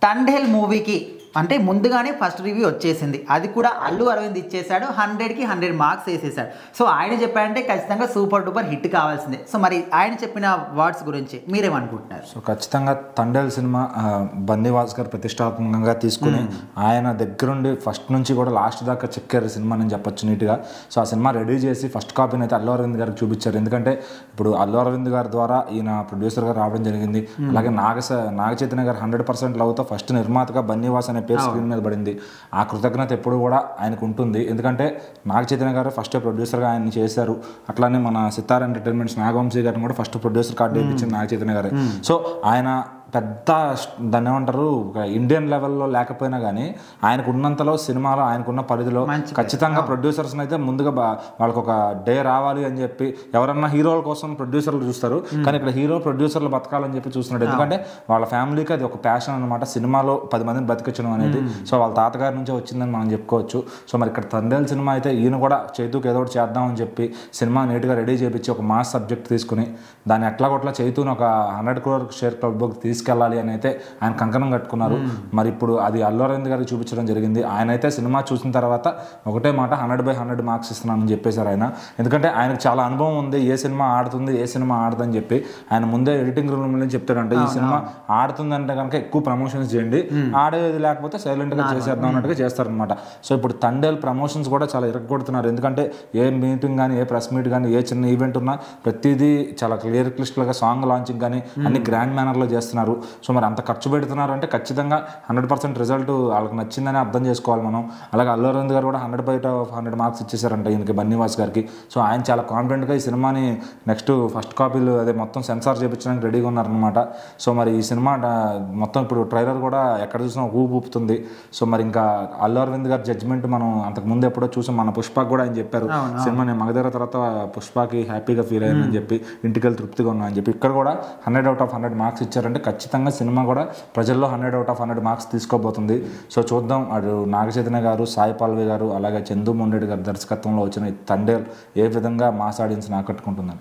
తండేల్ మూవీకి అంటే ముందుగానే ఫస్ట్ రివ్యూ వచ్చేసింది. అది కూడా అల్లు అరవింద్ ఇచ్చేసాడు, 100కి 100 మార్క్స్ వేసేసాడు. సో ఆయన చెప్పాడంటే ఖచ్చితంగా సూపర్ డూపర్ హిట్ కావాల్సిందే. సో మరి ఆయన చెప్పిన వర్డ్స్ గురించి మీరేమనుకుంటున్నారు? సో ఖచ్చితంగా తండేల్ సినిమా బన్నీవాస్ గారు ప్రతిష్టాత్మకంగా తీసుకుని ఆయన దగ్గరుండి ఫస్ట్ నుంచి కూడా లాస్ట్ దాకా చెక్కారు సినిమా అని చెప్పొచ్చు నీట్గా. సో ఆ సినిమా రెడీ చేసి ఫస్ట్ కాపీని అయితే అల్లు అరవింద్ గారికి చూపించారు. ఎందుకంటే ఇప్పుడు అల్లు అరవింద్ గారి ద్వారా ఈయన ప్రొడ్యూసర్గా రావడం జరిగింది. అలాగే నాగ చైతన్య గారు 100% లవ్తో ఫస్ట్ నిర్మాతగా బన్నీవాస్ అనే పేరు స్క్రీన్ మీద పడింది. ఆ కృతజ్ఞత ఎప్పుడు కూడా ఆయనకు ఉంటుంది. ఎందుకంటే నాగ చైతన్య గారు ఫస్ట్ ప్రొడ్యూసర్గా ఆయన చేశారు. అట్లానే మన సితార్ ఎంటర్టైన్మెంట్స్ నాగవంశీ గారిని కూడా first producer card వేయించింది Naga Chaitanya గారు. సో ఆయన పెద్ద దాన్ని ఏమంటారు ఇండియన్ లెవెల్లో లేకపోయినా కానీ ఆయనకు ఉన్నంతలో సినిమాలో ఆయనకున్న పరిధిలో ఖచ్చితంగా ప్రొడ్యూసర్స్ని అయితే ముందుగా వాళ్ళకి ఒక డే రావాలి అని చెప్పి ఎవరన్నా హీరోల కోసం ప్రొడ్యూసర్లు చూస్తారు, కానీ ఇక్కడ హీరో ప్రొడ్యూసర్లు బతకాలని చెప్పి చూస్తున్నాడు. ఎందుకంటే వాళ్ళ ఫ్యామిలీకి అది ఒక ప్యాషన్ అనమాట, సినిమాలో 10 మందిని బతికించడం అనేది. సో వాళ్ళ తాతగారి నుంచే వచ్చిందని మనం చెప్పుకోవచ్చు. సో మరి ఇక్కడ తండేల్ సినిమా అయితే ఈయన కూడా చైతూకి ఏదో ఒకటి చేద్దామని చెప్పి సినిమా నీట్గా రెడీ చేయించి ఒక మాస్ సబ్జెక్ట్ తీసుకుని దాన్ని ఎట్లాగొట్లా చైతూని ఒక 100 crore షేర్ క్లబ్కి తీసుకెళ్ళాలి అని అయితే ఆయన కంకణం కట్టుకున్నారు. మరి ఇప్పుడు అది అల్లు అరవింద్ గారికి చూపించడం జరిగింది. ఆయన అయితే సినిమా చూసిన తర్వాత ఒకటే మాట 100/100 మార్క్స్ ఇస్తున్నానని చెప్పేశారు ఆయన. ఎందుకంటే ఆయనకు చాలా అనుభవం ఉంది, ఏ సినిమా ఆడుతుంది ఏ సినిమా ఆడదని చెప్పి ఆయన ముందే ఎడిటింగ్ రూమ్ నుంచి చెప్తాడంటే ఈ సినిమా ఆడుతుందంటే కనుక ఎక్కువ ప్రమోషన్స్ చేయండి, ఆడేది లేకపోతే సైలెంట్గా చేసేద్దాం అన్నట్టుగా చేస్తారనమాట. సో ఇప్పుడు తండేల్ ప్రమోషన్స్ కూడా చాలా ఇరగొడుతున్నారు. ఎందుకంటే ఏ మీటింగ్ కానీ ఏ ప్రెస్ మీట్ కానీ ఏ చిన్న ఈవెంట్ ఉన్నా ప్రతిదీ చాలా క్లియర్ క్లిస్టల్గా సాంగ్ లాంచింగ్ కానీ అన్ని గ్రాండ్ మేనర్లో చేస్తున్నారు. సో మరి అంత ఖర్చు పెడుతున్నారు అంటే ఖచ్చితంగా 100% రిజల్ట్ వాళ్ళకి నచ్చిందని అర్థం చేసుకోవాలి మనం. అలాగే అల్లు అరవింద్ గారు కూడా 100/100 మార్క్స్ ఇచ్చేసారంట ఈయనకి బన్నీవాస్ గారికి. సో ఆయన చాలా కాన్ఫిడెంట్గా ఈ సినిమాని నెక్స్ట్ ఫస్ట్ కాపీలు అదే మొత్తం సెన్సార్ చేయించడానికి రెడీగా ఉన్నారనమాట. సో మరి ఈ సినిమా మొత్తం ఇప్పుడు ట్రైలర్ కూడా ఎక్కడ చూసినా ఊపుతుంది. సో మరి ఇంకా అల్లు అరవింద్ గారి జడ్జ్మెంట్ మనం అంతకుముందు ఎప్పుడో చూసాం, మన పుష్పకి కూడా ఆయన చెప్పారు సినిమా నేను మగధీర తర్వాత పుష్పకి హ్యాపీగా ఫీల్ అయ్యానని చెప్పి, ఇంటికెళ్ళి తృప్తిగా ఉన్నా అని చెప్పి. ఇక్కడ కూడా 100/100 మార్క్స్ ఇచ్చారంటే ఖచ్చితంగా సినిమా కూడా ప్రజల్లో 100/100 మార్క్స్ తీసుకోబోతుంది. సో చూద్దాం అటు నాగ చైతన్య గారు, సాయి పల్లవి గారు, అలాగే చందు మొండెడ్డి గారి దర్శకత్వంలో వచ్చిన తండేల్ ఏ విధంగా మాస్ ఆడియన్స్ని ఆకట్టుకుంటుందని.